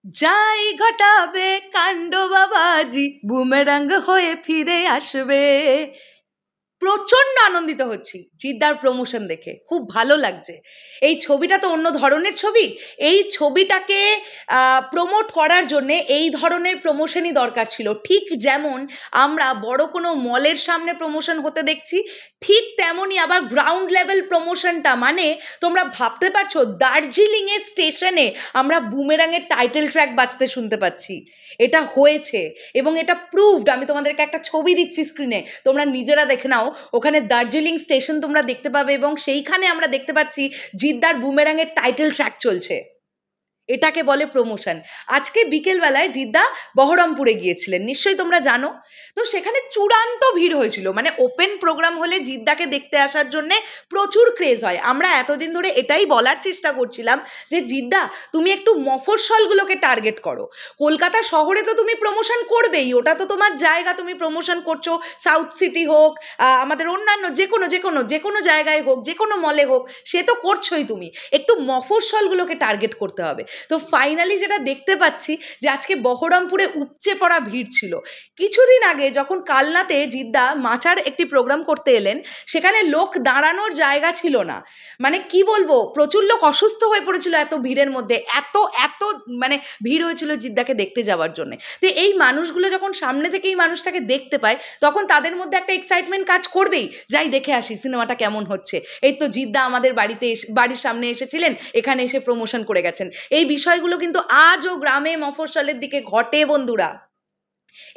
যাই ঘটাবে কাণ্ড বাবাজি বুমেরাং হয়ে ফিরে আসবে। প্রচণ্ড আনন্দিত হচ্ছি জিদ্দার প্রমোশন দেখে, খুব ভালো লাগছে। এই ছবিটা তো অন্য ধরনের ছবি, এই ছবিটাকে প্রমোট করার জন্যে এই ধরনের প্রমোশনই দরকার ছিল। ঠিক যেমন আমরা বড় কোনো মলের সামনে প্রমোশন হতে দেখছি, ঠিক তেমনই আবার গ্রাউন্ড লেভেল প্রমোশনটা, মানে তোমরা ভাবতে পারছো দার্জিলিংয়ের স্টেশনে আমরা বুমেরাংয়ের টাইটেল ট্র্যাক বাজতে শুনতে পাচ্ছি। এটা হয়েছে এবং এটা প্রুভড। আমি তোমাদেরকে একটা ছবি দিচ্ছি স্ক্রিনে, তোমরা নিজেরা দেখে নাও। ওখানে দার্জিলিং স্টেশন তোমরা দেখতে পাবে এবং সেইখানে আমরা দেখতে পাচ্ছি জিদ্দার বুমেরাংয়ের টাইটেল ট্র্যাক চলছে। এটাকে বলে প্রমোশন। আজকে বিকেলবেলায় জিদ্দা বহরমপুরে গিয়েছিলেন, নিশ্চয়ই তোমরা জানো। তো সেখানে চূড়ান্ত ভিড় হয়েছিল, মানে ওপেন প্রোগ্রাম হলে জিদ্দাকে দেখতে আসার জন্যে প্রচুর ক্রেজ হয়। আমরা এতদিন ধরে এটাই বলার চেষ্টা করছিলাম যে জিদ্দা তুমি একটু মফস্বলগুলোকে টার্গেট করো। কলকাতা শহরে তো তুমি প্রমোশন করবেই, ওটা তো তোমার জায়গা, তুমি প্রমোশন করছো। সাউথ সিটি হোক, আমাদের অন্যান্য যে কোনো জায়গায় হোক, যে কোনো মলে হোক, সে তো করছোই। তুমি একটু মফস্বলগুলোকে টার্গেট করতে হবে। তো ফাইনালি যেটা দেখতে পাচ্ছি যে আজকে বহরমপুরে উপচে পড়া ভিড় ছিল। কিছুদিন আগে যখন কালনাতে জিদ্দা মাচার একটি প্রোগ্রাম করতে এলেন, সেখানে লোক দাঁড়ানোর জায়গা ছিল না। মানে কি বলবো, প্রচুর লোক অসুস্থ হয়ে পড়েছিল এত ভিড়ের মধ্যে, এত মানে ভিড় হয়েছিল জিদ্দাকে দেখতে যাওয়ার জন্য। তো এই মানুষগুলো যখন সামনে থেকে এই মানুষটাকে দেখতে পায়, তখন তাদের মধ্যে একটা এক্সাইটমেন্ট কাজ করবেই, যাই দেখে আসি সিনেমাটা কেমন হচ্ছে। এই তো জিদ্দা আমাদের বাড়ির সামনে এসেছিলেন, এখানে এসে প্রমোশন করে গেছেন। এই বিষয়গুলো কিন্তু আজও গ্রামে মফস্বলের দিকে ঘটে বন্ধুরা।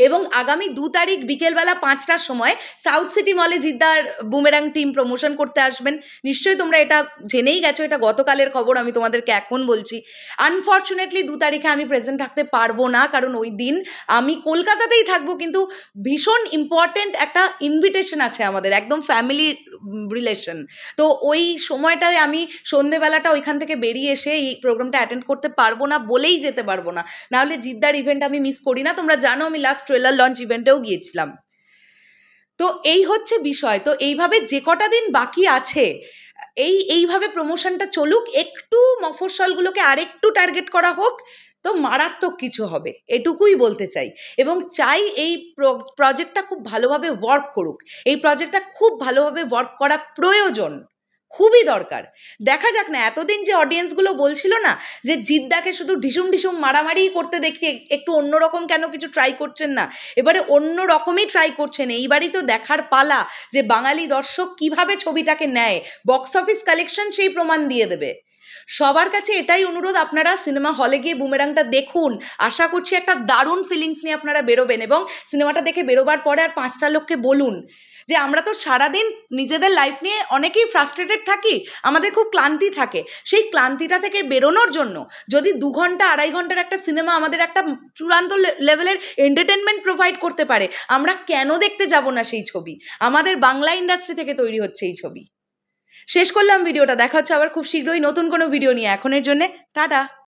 এবং আগামী 2 তারিখ বিকেলবেলা 5টার সময় সাউথ সিটি মলে জিদ্দার বুমেরাং টিম প্রমোশন করতে আসবেন। নিশ্চয়ই তোমরা এটা জেনেই গেছো, এটা গতকালের খবর, আমি তোমাদেরকে এখন বলছি। আনফর্চুনেটলি 2 তারিখে আমি প্রেজেন্ট থাকতে পারবো না, কারণ ওই দিন আমি কলকাতাতেই থাকবো। কিন্তু ভীষণ ইম্পর্টেন্ট একটা ইনভিটেশন আছে আমাদের, একদম ফ্যামিলি রিলেশন। তো ওই সময়টায় আমি সন্ধেবেলাটা ওইখান থেকে বেরিয়ে এসে এই প্রোগ্রামটা অ্যাটেন্ড করতে পারবো না বলেই যেতে পারবো না। নাহলে জিদ্দার ইভেন্ট আমি মিস করি না, তোমরা জানো আমি লাস্ট ট্রেলার লঞ্চ ইভেন্টেও গিয়েছিলাম। তো এই হচ্ছে বিষয়। তো এইভাবে যে কটা দিন বাকি আছে, এইভাবে প্রমোশনটা চলুক, একটু মফস্বলগুলোকে আরেকটু টার্গেট করা হোক, তো মারাত্মক কিছু হবে, এটুকুই বলতে চাই। এবং চাই এই প্রজেক্টটা খুব ভালোভাবে ওয়ার্ক করুক। এই প্রজেক্টটা খুব ভালোভাবে ওয়ার্ক করা প্রয়োজন, খুবই দরকার। দেখা যাক না, এতদিন যে অডিয়েন্সগুলো বলছিল না যে জিদ্দাকে শুধু ঢিসুম ঢিসুম মারামারিই করতে দেখি, একটু অন্যরকম কেন কিছু ট্রাই করছেন না, এবারে অন্য রকমই ট্রাই করছেন। এইবারই তো দেখার পালা যে বাঙালি দর্শক কিভাবে ছবিটাকে নেয়। বক্স অফিস কালেকশন সেই প্রমাণ দিয়ে দেবে। সবার কাছে এটাই অনুরোধ, আপনারা সিনেমা হলে গিয়ে বুমেরাংটা দেখুন। আশা করছি একটা দারুণ ফিলিংস নিয়ে আপনারা বেরোবেন এবং সিনেমাটা দেখে বেরোবার পরে আর 5টা লোককে বলুন যে আমরা তো সারাদিন নিজেদের লাইফ নিয়ে অনেকেই ফ্রাস্ট্রেটেড থাকি, আমাদের খুব ক্লান্তি থাকে। সেই ক্লান্তিটা থেকে বেরোনোর জন্য যদি 2 ঘন্টা 2.5 ঘন্টার একটা সিনেমা আমাদের একটা চূড়ান্ত লেভেলের এন্টারটেনমেন্ট প্রোভাইড করতে পারে, আমরা কেন দেখতে যাব না সেই ছবি? আমাদের বাংলা ইন্ডাস্ট্রি থেকে তৈরি হচ্ছে এই ছবি। শেষ করলাম ভিডিওটা, দেখা হচ্ছে আবার খুব শীঘ্রই নতুন কোনো ভিডিও নিয়ে। এখনের জন্যে টাটা।